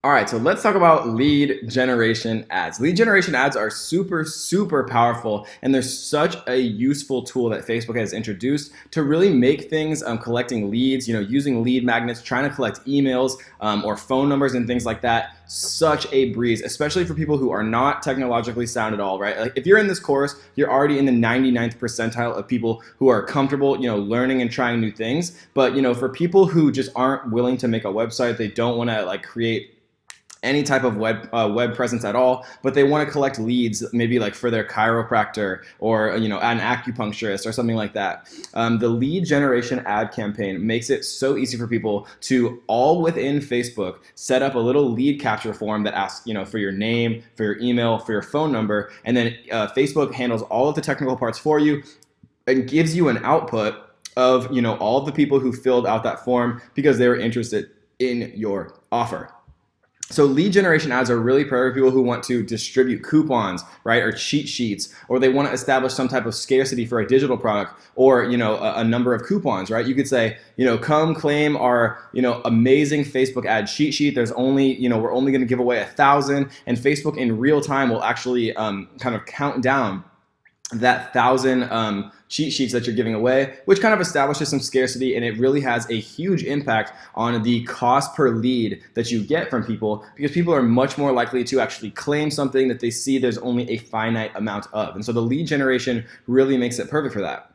All right, so let's talk about lead generation ads. Lead generation ads are super, super powerful, and they're such a useful tool that Facebook has introduced to really make things collecting leads, using lead magnets, trying to collect emails or phone numbers and things like that. Such a breeze, especially for people who are not technologically sound at all, right? Like if you're in this course, you're already in the 99th percentile of people who are comfortable, learning and trying new things. But, for people who just aren't willing to make a website, they don't want to like create any type of web presence at all, but they want to collect leads, maybe like for their chiropractor or an acupuncturist or something like that. The lead generation ad campaign makes it so easy for people to all within Facebook set up a little lead capture form that asks for your name, for your email, for your phone number, and then Facebook handles all of the technical parts for you and gives you an output of all of the people who filled out that form because they were interested in your offer. So lead generation ads are really for people who want to distribute coupons, right, or cheat sheets, or they want to establish some type of scarcity for a digital product, or a number of coupons, right? You could say, come claim our amazing Facebook ad cheat sheet. There's only we're only going to give away 1,000, and Facebook in real time will actually kind of count down that 1,000 cheat sheets that you're giving away, which kind of establishes some scarcity, and it really has a huge impact on the cost per lead that you get from people, because people are much more likely to actually claim something that they see there's only a finite amount of. And so the lead generation really makes it perfect for that.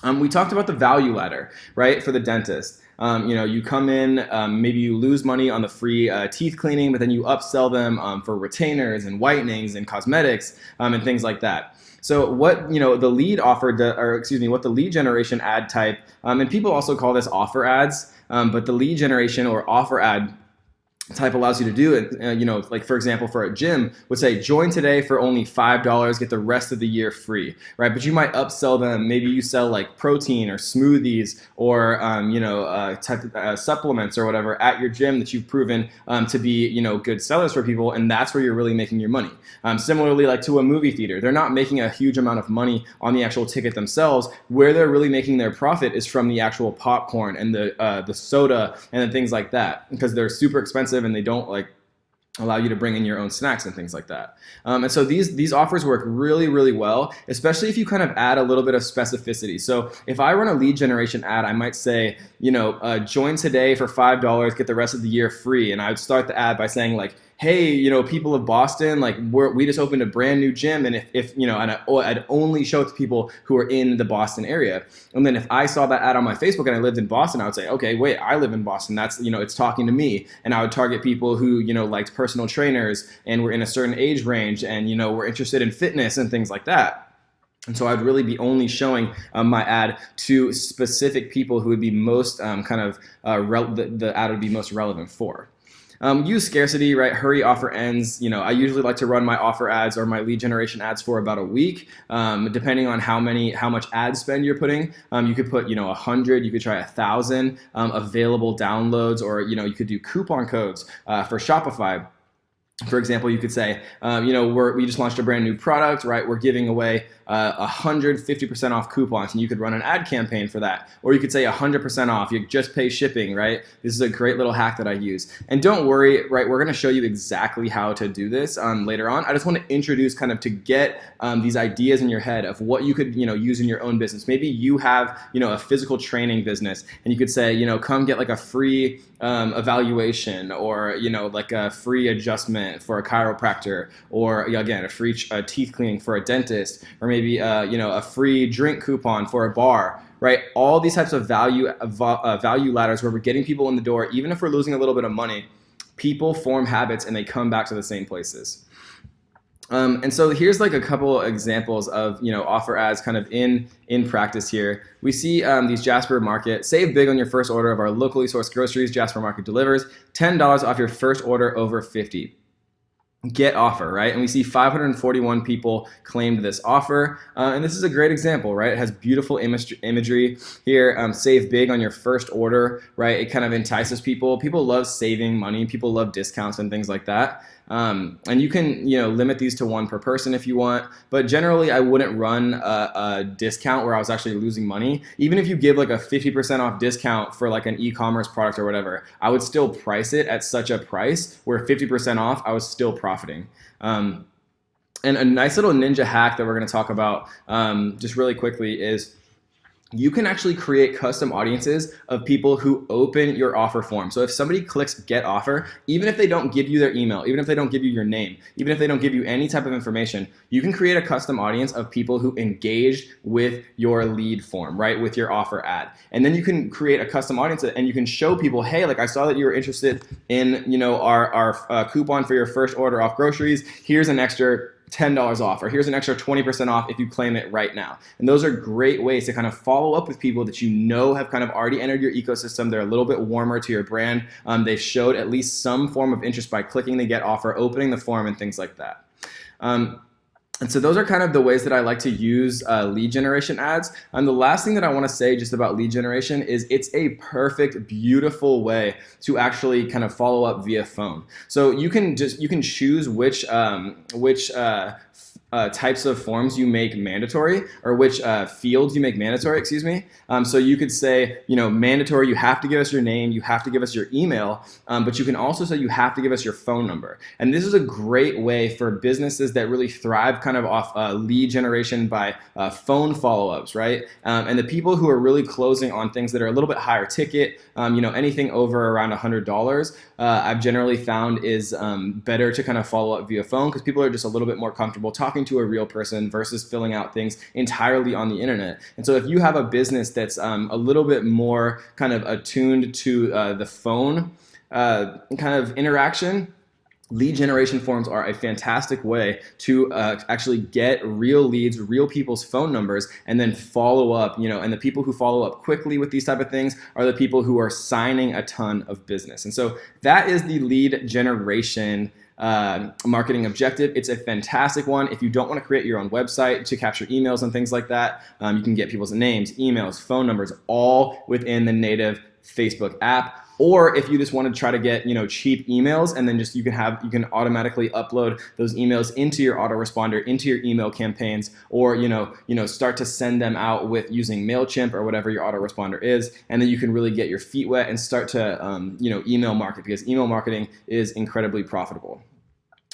We talked about the value ladder, right, for the dentist. You come in, maybe you lose money on the free teeth cleaning, but then you upsell them for retainers and whitenings and cosmetics and things like that. So what the lead offer, what the lead generation ad type, and people also call this offer ads, but the lead generation or offer ad type allows you to do it, like for example, for a gym would say, join today for only $5, get the rest of the year free, right? But you might upsell them. Maybe you sell like protein or smoothies or, supplements or whatever at your gym that you've proven to be, good sellers for people. And that's where you're really making your money. Similarly, like to a movie theater, they're not making a huge amount of money on the actual ticket themselves. Where they're really making their profit is from the actual popcorn and the soda and the things like that, because they're super expensive and they don't like allow you to bring in your own snacks and things like that. And so these offers work really, really well, especially if you kind of add a little bit of specificity. So if I run a lead generation ad, I might say, join today for $5, get the rest of the year free. And I would start the ad by saying like, hey, people of Boston, like we just opened a brand new gym, and if and I'd only show it to people who are in the Boston area. And then if I saw that ad on my Facebook and I lived in Boston, I would say, okay, wait, I live in Boston. That's it's talking to me. And I would target people who liked personal trainers and were in a certain age range and were interested in fitness and things like that. And so I'd really be only showing my ad to specific people who would be most the ad would be most relevant for. Use scarcity, right? Hurry offer ends. I usually like to run my offer ads or my lead generation ads for about a week, depending on how much ad spend you're putting. You could put 100, you could try 1,000 available downloads, or you could do coupon codes for Shopify. For example, you could say, we just launched a brand new product, right? We're giving away 150% off coupons, and you could run an ad campaign for that. Or you could say 100% off, you just pay shipping, right? This is a great little hack that I use. And don't worry, right? We're gonna show you exactly how to do this later on. I just want to introduce kind of to get these ideas in your head of what you could, use in your own business. Maybe you have, a physical training business, and you could say, come get like a free evaluation, or, like a free adjustment for a chiropractor, or again, a free teeth cleaning for a dentist, or maybe a free drink coupon for a bar, right? All these types of value ladders where we're getting people in the door. Even if we're losing a little bit of money, people form habits and they come back to the same places. And so here's like a couple examples of offer ads kind of in practice here. We see these Jasper Market. Save big on your first order of our locally sourced groceries. Jasper Market delivers $10 off your first order over $50. get offer, right? And we see 541 people claimed this offer. And this is a great example, right? It has beautiful imagery here. Save big on your first order, right? It kind of entices people. People love saving money. People love discounts and things like that. And you can, limit these to one per person if you want, but generally I wouldn't run a discount where I was actually losing money. Even if you give like a 50% off discount for like an e-commerce product or whatever, I would still price it at such a price where 50% off, I was still profiting. And a nice little ninja hack that we're going to talk about just really quickly is you can actually create custom audiences of people who open your offer form. So if somebody clicks get offer, even if they don't give you their email, even if they don't give you your name, even if they don't give you any type of information, you can create a custom audience of people who engaged with your lead form, right? With your offer ad. And then you can create a custom audience and you can show people, hey, like I saw that you were interested in, our coupon for your first order off groceries. Here's an extra $10 off, or here's an extra 20% off if you claim it right now. And those are great ways to kind of follow up with people that have kind of already entered your ecosystem. They're a little bit warmer to your brand. They've showed at least some form of interest by clicking the get offer, opening the form, and things like that. And so those are kind of the ways that I like to use lead generation ads. And the last thing that I want to say just about lead generation is it's a perfect, beautiful way to actually kind of follow up via phone. So you can choose which types of forms you make mandatory, or which fields you make mandatory, excuse me. So you could say, mandatory, you have to give us your name, you have to give us your email, but you can also say you have to give us your phone number. And this is a great way for businesses that really thrive kind of off lead generation by phone follow-ups, right? And the people who are really closing on things that are a little bit higher ticket, anything over around $100, I've generally found is better to kind of follow up via phone, because people are just a little bit more comfortable talking to a real person versus filling out things entirely on the internet. And so if you have a business that's a little bit more kind of attuned to the phone kind of interaction, lead generation forms are a fantastic way to actually get real leads, real people's phone numbers, and then follow up, and the people who follow up quickly with these type of things are the people who are signing a ton of business. And so that is the lead generation marketing objective. It's a fantastic one. If you don't want to create your own website to capture emails and things like that, you can get people's names, emails, phone numbers, all within the native Facebook app. Or if you just want to try to get cheap emails, and then just you can automatically upload those emails into your autoresponder, into your email campaigns, or start to send them out with using MailChimp or whatever your autoresponder is, and then you can really get your feet wet and start to email market, because email marketing is incredibly profitable.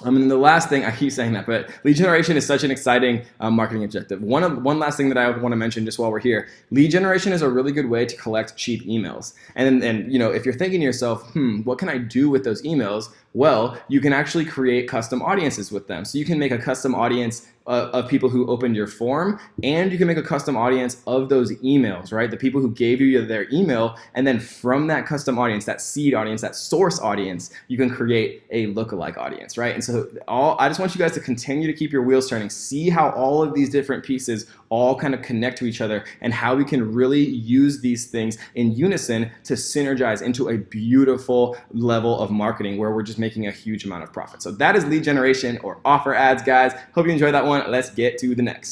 And the last thing, I keep saying that, but lead generation is such an exciting marketing objective. One last thing that I would want to mention just while we're here, lead generation is a really good way to collect cheap emails. And if you're thinking to yourself, what can I do with those emails? Well, you can actually create custom audiences with them. So you can make a custom audience of people who opened your form, and you can make a custom audience of those emails, right? The people who gave you their email, and then from that custom audience, that seed audience, that source audience, you can create a lookalike audience, right? And so I just want you guys to continue to keep your wheels turning, see how all of these different pieces all kind of connect to each other, and how we can really use these things in unison to synergize into a beautiful level of marketing where we're just making a huge amount of profit. So that is lead generation or offer ads, guys. Hope you enjoyed that one. Let's get to the next.